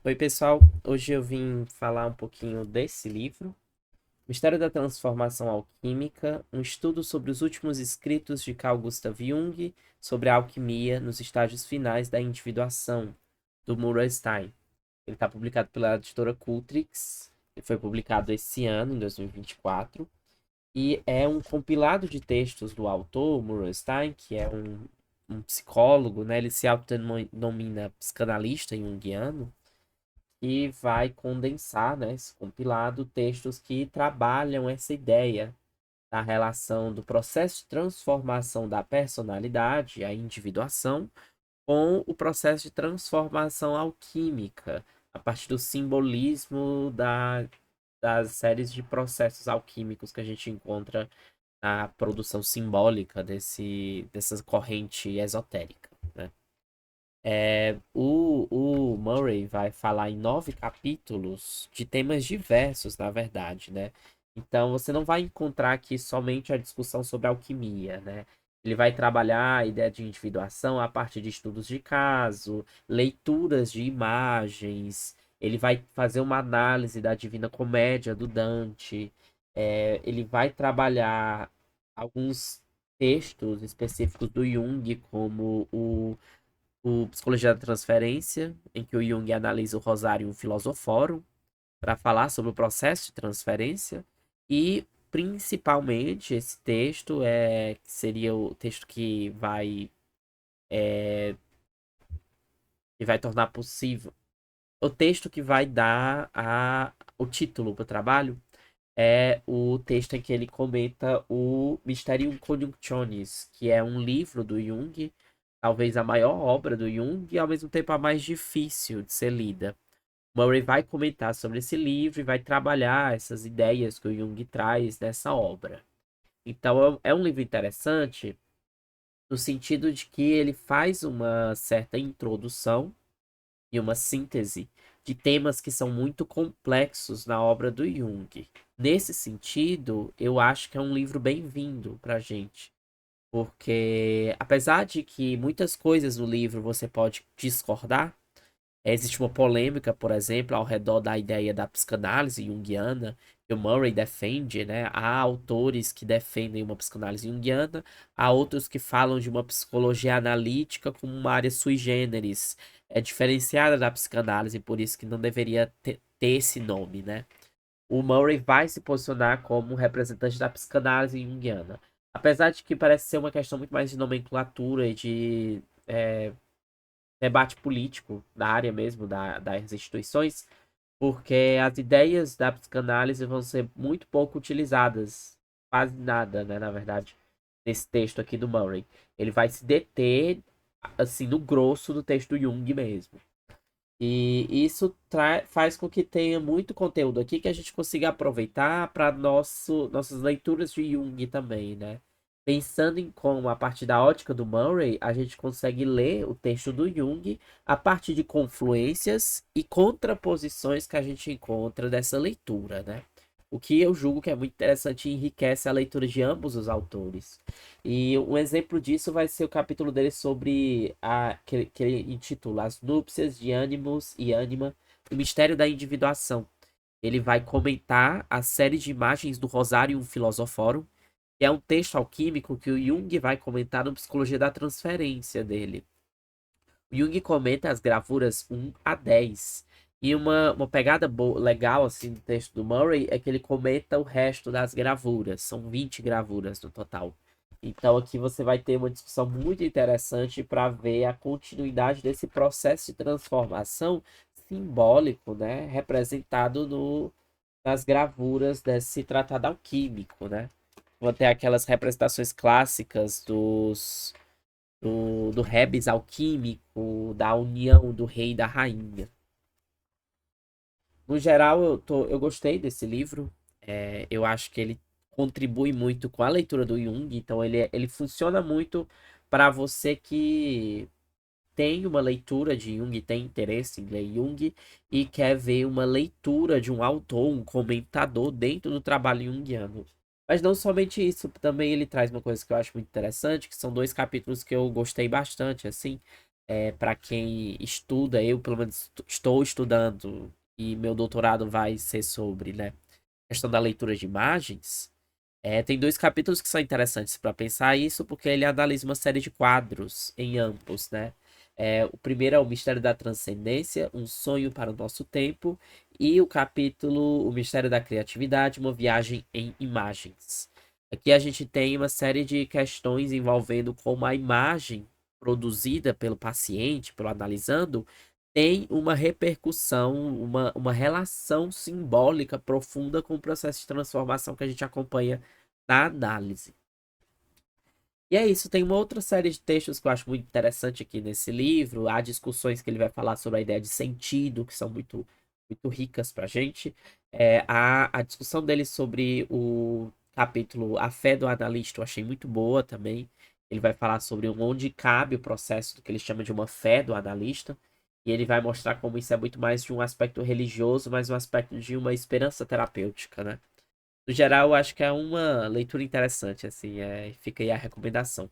Oi, pessoal. Hoje eu vim falar um pouquinho desse livro, Mistério da Transformação Alquímica, um estudo sobre os últimos escritos de Carl Gustav Jung sobre a alquimia nos estágios finais da individuação, do Murray Stein. Ele está publicado pela editora Cultrix, ele foi publicado esse ano, em 2024, e é um compilado de textos do autor, Murray Stein, que é um psicólogo, né? Ele se autodenomina psicanalista junguiano, e vai condensar, né, esse compilado, textos que trabalham essa ideia da relação do processo de transformação da personalidade, a individuação, com o processo de transformação alquímica, a partir do simbolismo das séries de processos alquímicos que a gente encontra na produção simbólica dessa corrente esotérica, né? O Murray vai falar em 9 capítulos de temas diversos, na verdade, né? Então você não vai encontrar aqui somente a discussão sobre alquimia, né? Ele vai trabalhar a ideia de individuação a partir de estudos de caso, leituras de imagens. Ele vai fazer uma análise da Divina Comédia do Dante. Ele vai trabalhar alguns textos específicos do Jung, como o Psicologia da Transferência, em que o Jung analisa o Rosarium Philosophorum para falar sobre o processo de transferência, e principalmente esse texto seria o texto que vai tornar possível, o texto que vai dar o título para o trabalho, é o texto em que ele comenta o Mysterium Conjunctionis, que é um livro do Jung, talvez a maior obra do Jung e ao mesmo tempo a mais difícil de ser lida. Murray vai comentar sobre esse livro e vai trabalhar essas ideias que o Jung traz nessa obra. Então é um livro interessante no sentido de que ele faz uma certa introdução e uma síntese de temas que são muito complexos na obra do Jung. Nesse sentido, eu acho que é um livro bem-vindo para a gente, porque apesar de que muitas coisas no livro você pode discordar, existe uma polêmica, por exemplo, ao redor da ideia da psicanálise junguiana, que o Murray defende, né? Há autores que defendem uma psicanálise junguiana, há outros que falam de uma psicologia analítica como uma área sui generis, diferenciada da psicanálise, por isso que não deveria ter esse nome, né? O Murray vai se posicionar como representante da psicanálise junguiana. Apesar de que parece ser uma questão muito mais de nomenclatura e de debate político da área mesmo, das instituições, porque as ideias da psicanálise vão ser muito pouco utilizadas, quase nada, né, na verdade, nesse texto aqui do Murray. Ele vai se deter, assim, no grosso do texto do Jung mesmo. E isso faz com que tenha muito conteúdo aqui que a gente consiga aproveitar para nossas leituras de Jung também, né? Pensando em como, a partir da ótica do Murray, a gente consegue ler o texto do Jung a partir de confluências e contraposições que a gente encontra dessa leitura, né? O que eu julgo que é muito interessante e enriquece a leitura de ambos os autores. E um exemplo disso vai ser o capítulo dele sobre que ele intitula As Núpcias de Ânimos e Ânima, o Mistério da Individuação. Ele vai comentar a série de imagens do Rosarium Philosophorum, que é um texto alquímico que o Jung vai comentar no Psicologia da Transferência dele. O Jung comenta as gravuras 1 a 10. E uma pegada legal assim no texto do Murray é que ele comenta o resto das gravuras. São 20 gravuras no total. Então aqui você vai ter uma discussão muito interessante para ver a continuidade desse processo de transformação simbólico, né, representado nas gravuras desse tratado alquímico, né? Vão ter aquelas representações clássicas do Rebis alquímico, da união do rei e da rainha. No geral, eu gostei desse livro. Eu acho que ele contribui muito com a leitura do Jung, então ele funciona muito para você que tem uma leitura de Jung, tem interesse em ler Jung e quer ver uma leitura de um autor, um comentador dentro do trabalho junguiano. Mas não somente isso, também ele traz uma coisa que eu acho muito interessante, que são 2 capítulos que eu gostei bastante, assim, Para quem estuda, eu pelo menos estou estudando e meu doutorado vai ser sobre, né, questão da leitura de imagens. Tem dois capítulos que são interessantes para pensar isso, porque ele analisa uma série de quadros em ambos, né? O primeiro é o Mistério da Transcendência, um sonho para o nosso tempo, e o capítulo O Mistério da Criatividade, uma viagem em imagens. Aqui a gente tem uma série de questões envolvendo como a imagem produzida pelo paciente, pelo analisando, tem uma repercussão, uma relação simbólica profunda com o processo de transformação que a gente acompanha na análise. E é isso, tem uma outra série de textos que eu acho muito interessante aqui nesse livro. Há discussões que ele vai falar sobre a ideia de sentido, que são muito ricas pra gente. A discussão dele sobre o capítulo A Fé do Analista eu achei muito boa também. Ele vai falar sobre onde cabe o processo do que ele chama de uma fé do analista. E ele vai mostrar como isso é muito mais de um aspecto religioso, mas um aspecto de uma esperança terapêutica, né? No geral, eu acho que é uma leitura interessante, assim, fica aí a recomendação.